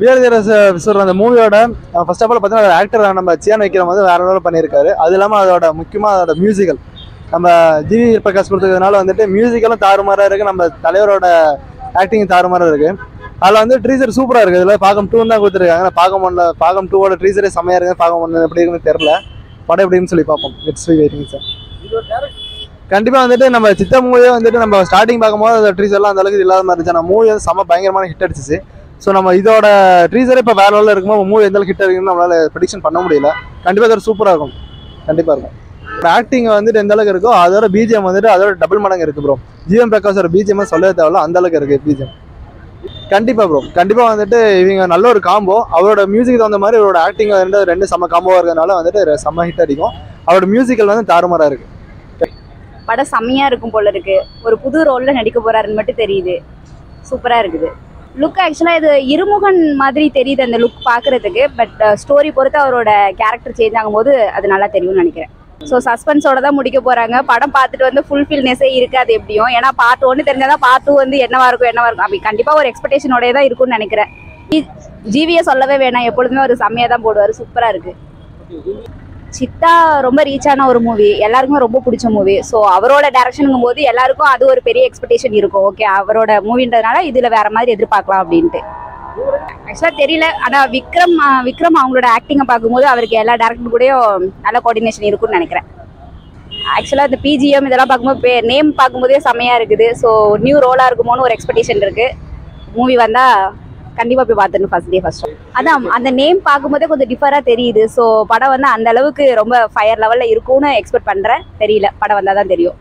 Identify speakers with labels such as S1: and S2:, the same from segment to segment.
S1: விஸ்வர் அந்த மூவியோட first of all பார்த்தீங்கன்னா ஆக்டர் நம்ம சியான் விக்ரம் வந்து வேற லெவலில் பண்ணியிருக்காரு. அது இல்லாமல் அதோட முக்கியமாக அதோட மியூசிக்கல் நம்ம ஜிவி பிரகாஷ் கொடுத்ததுனால வந்துட்டு மியூசிக்கலும் தாறுமாறாக இருக்குது. நம்ம தலைவரோட ஆக்டிங் தாறுமாறாக இருக்குது. அதில் வந்து ட்ரீசர் சூப்பராக இருக்குது. இதில் பாகம் 2 தான் கொடுத்துருக்காங்க. பாகம் 2 ட்ரீசரே செம்மையாக இருக்குது. பாகம் 1 எப்படி இருக்குன்னு தெரியல. படம் எப்படின்னு சொல்லி பார்ப்போம். It's waiting sir. கண்டிப்பாக வந்துட்டு நம்ம சித்தா மூவியே வந்துட்டு நம்ம ஸ்டார்டிங் பார்க்கும்போது அந்த ட்ரீசர்லாம் அந்த அளவுக்கு இல்லாத மாதிரி இருந்துச்சு. நம்ம மூவி வந்து செம்ம பயங்கரமான ஹிட் அடிச்சிச்சு. ஸோ நம்ம இதோட ட்ரீசரே இப்போ வேற லெவலில் இருக்கும்போது மூவி எந்த ஹிட் இருக்குன்னு நம்மளால ப்ரெடிக்ஷன் பண்ண முடியல. கண்டிப்பாக அதோட சூப்பராக இருக்கும். கண்டிப்பாக இருக்கும். ஆக்டிங் வந்துட்டு எந்த அளவுக்கு இருக்கோ அதோட பிஜிஎம் வந்துட்டு அதோட டபுள் மடங்கு இருக்கு ப்ரோ. ஜிஎம் பிரகாஷோட பிஜிஎம் சொல்லவே தேவையில்ல, அந்த அளவுக்கு இருக்கு பிஜிஎம். கண்டிப்பாக ப்ரோ, கண்டிப்பாக வந்துட்டு இவங்க நல்ல ஒரு காம்போ. அவரோட மியூசிக் தகுந்த மாதிரி அவரோட ஆக்டிங் ரெண்டு செம்ம காம்போவாக இருக்கிறதுனால வந்துட்டு செம்ம ஹிட் அடிக்கும். அவரோட மியூசிக்கல் வந்து தாறுமாறாக இருக்கு.
S2: படம் செம்மையா இருக்கும் போல இருக்கு. ஒரு புது ரோல்ல நடிக்க போறாருன்னு மட்டும் தெரியுது. சூப்பரா இருக்குது. லுக் ஆக்சுவலா இது இருமுகன் மாதிரி தெரியுது அந்த லுக் பாக்குறதுக்கு. பட் ஸ்டோரி பொறுத்து அவரோட கேரக்டர் சேஞ்ச் ஆகும்போது அது நல்லா தெரியும்னு நினைக்கிறேன். ஸோ சஸ்பென்ஸோட தான் முடிக்க போறாங்க. படம் பார்த்துட்டு வந்து ஃபுல்ஃபில்னஸே இருக்காது எப்படியும். ஏன்னா பார்ட் 1 தெரிஞ்சாதான் பார்ட் 2 வந்து என்னவா இருக்கும் அப்படி கண்டிப்பா ஒரு எக்ஸ்பெக்டேஷனோடய தான் இருக்கும்னு நினைக்கிறேன். ஜிவியை சொல்லவே வேணாம், எப்பொழுதுமே ஒரு செம்மையா தான் போடுவாரு. சூப்பரா இருக்கு. சித்தா ரொம்ப ரீச் ஆன ஒரு மூவி, எல்லாருக்குமே ரொம்ப பிடிச்ச மூவி. ஸோ அவரோட டைரக்ஷனுங்கும் போது எல்லாருக்கும் அது ஒரு பெரிய எக்ஸ்பெக்டேஷன் இருக்கும். ஓகே, அவரோட மூவின்றதுனால இதுல வேற மாதிரி எதிர்பார்க்கலாம் அப்படின்ட்டு. ஆக்சுவலாக தெரியல. ஆனால் விக்ரம் அவங்களோட ஆக்டிங்கை பார்க்கும்போது அவருக்கு எல்லா டேரக்டர் கூடயும் நல்ல கோஆர்டினேஷன் இருக்கும்னு நினைக்கிறேன். ஆக்சுவலாக இந்த பிஜிஎம் இதெல்லாம் பார்க்கும்போது நேம் பார்க்கும்போதே செம்மையாக இருக்குது. ஸோ நியூ ரோலாக இருக்குமோன்னு ஒரு எக்ஸ்பெக்டேஷன் இருக்குது. மூவி வந்தால் கண்டிப்பாக போய் பார்த்துடணும் ஃபர்ஸ்ட். அதான் அந்த நேம் பார்க்கும்போதே கொஞ்சம் டிஃபராக தெரியுது. ஸோ படம் வந்து அந்த அளவுக்கு ரொம்ப ஃபயர் லெவலில் இருக்கும்னு எக்ஸ்பெக்ட் பண்ணுறேன். தெரியல, படம் வந்தால் தான் தெரியும்.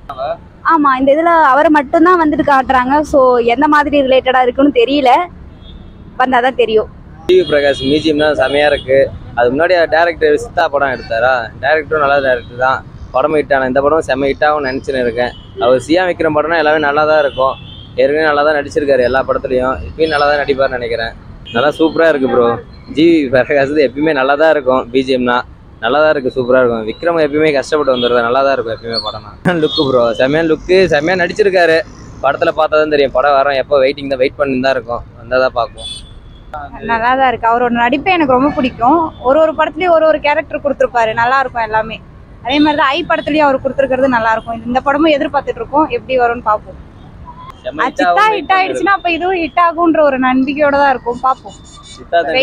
S2: ஆமாம், இந்த இதில் அவரை மட்டும்தான் வந்துட்டு காட்டுறாங்க. ஸோ எந்த மாதிரி ரிலேட்டடாக இருக்குன்னு தெரியல, வந்தால் தான் தெரியும்.
S3: ஜிவி பிரகாஷ் மியூசியம் தான் செமையாக இருக்குது. அது முன்னாடி டேரக்டர் சித்தா படம் எடுத்தாரா, டேரக்டரும் நல்ல டேரக்டர் தான். படமும் ஹிட்டான இந்த படம் செம்ம ஹிட்டாகவும் நினச்சின்னு இருக்கேன். அவர் சியா விக்ரம் படம்னா எல்லாமே நல்லா தான் இருக்கும். ஏற்கனவே நல்லா தான் நடிச்சிருக்காரு எல்லா படத்துலையும். இப்பயும் நல்லா தான் நடிப்பார்னு நினைக்கிறேன். நல்லா சூப்பராக இருக்குது ப்ரோ. ஜிவி பிரகாஷ் எப்பயுமே நல்லா தான் இருக்கும். பிஜிஎம்னா நல்லா தான் இருக்குது, சூப்பராக இருக்கும். விக்ரம் எப்பயுமே கஷ்டப்பட்டு வந்துடுறது நல்லா தான் இருக்கும் எப்பயுமே படம்னா. லுக்கு ப்ரோ செம்மையான லுக்கு, செம்மையாக நடிச்சிருக்காரு. படத்தில் பார்த்தா தான் தெரியும். படம் வரோம் எப்போ வெயிட் பண்ணி தான் இருக்கும். வந்தால் தான் பார்ப்போம்.
S4: நல்லா தான் இருக்கு. அவரோட நடிப்பை எனக்கு ரொம்ப பிடிக்கும். ஒரு படத்துலயும் ஒரு கேரக்டர் கொடுத்துருப்பாரு, நல்லா இருக்கும் எல்லாமே. அதே மாதிரி தான் ஐ படத்துலயும் அவர் கொடுத்துருக்கிறது நல்லா இருக்கும். இந்த படமும் எதிர்பார்த்துட்டு இருக்கோம், எப்படி வரும்னு பார்ப்போம். சித்தா ஹிட் ஆயிடுச்சுன்னா அப்ப இதுவும் ஹிட் ஆகுன்ற ஒரு நம்பிக்கையோட தான் இருக்கும். பார்ப்போம்.
S3: சித்தா தான்